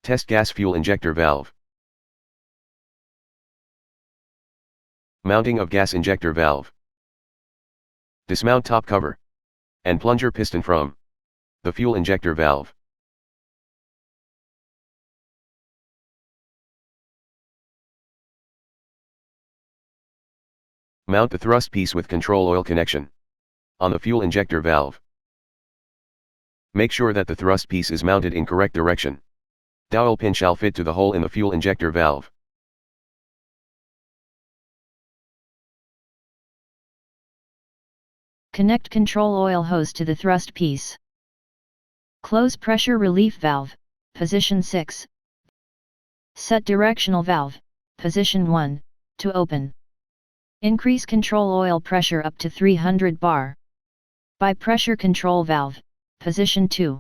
Test gas fuel injector valve. Mounting of gas injector valve. Dismount top cover and plunger piston from the fuel injector valve. Mount the thrust piece with control oil connection on the fuel injector valve. Make sure that the thrust piece is mounted in correct direction. Dowel pin shall fit to the hole in the fuel injector valve. Connect control oil hose to the thrust piece. Close pressure relief valve, position 6. Set directional valve, position 1, to open. Increase control oil pressure up to 300 bar. By pressure control valve, position 2.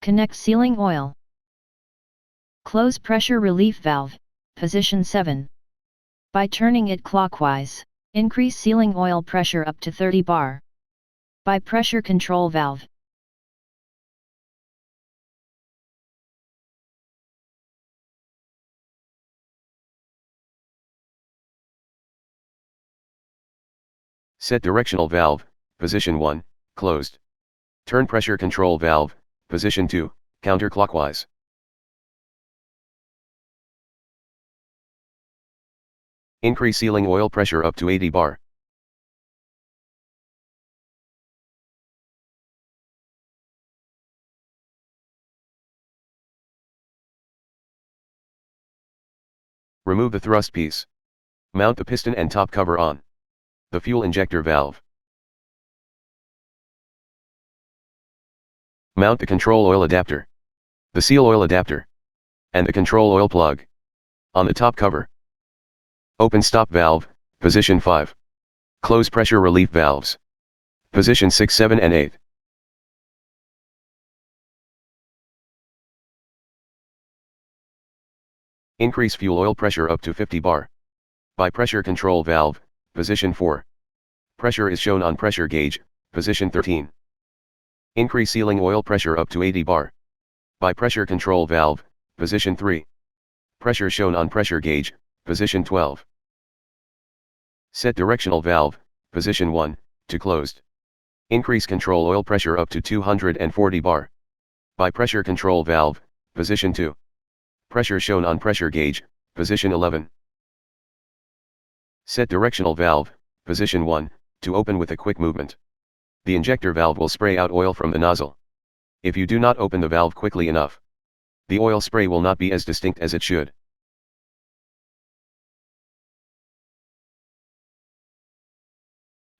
Connect sealing oil. Close pressure relief valve, position 7. By turning it clockwise, increase sealing oil pressure up to 30 bar. By pressure control valve. Set directional valve, position 1, closed. Turn pressure control valve, position 2, counterclockwise. Increase sealing oil pressure up to 80 bar. Remove the thrust piece. Mount the piston and top cover on the fuel injector valve. Mount the control oil adapter, the seal oil adapter, and the control oil plug on the top cover. Open stop valve, position 5. Close pressure relief valves, position 6, 7 and 8. Increase fuel oil pressure up to 50 bar. By pressure control valve, position 4. Pressure is shown on pressure gauge, position 13. Increase sealing oil pressure up to 80 bar. By pressure control valve, position 3. Pressure shown on pressure gauge, position 12. Set directional valve, position 1, to closed. Increase control oil pressure up to 240 bar. By pressure control valve, position 2. Pressure shown on pressure gauge, position 11. Set directional valve, position 1, to open with a quick movement. The injector valve will spray out oil from the nozzle. If you do not open the valve quickly enough, the oil spray will not be as distinct as it should.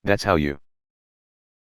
That's how you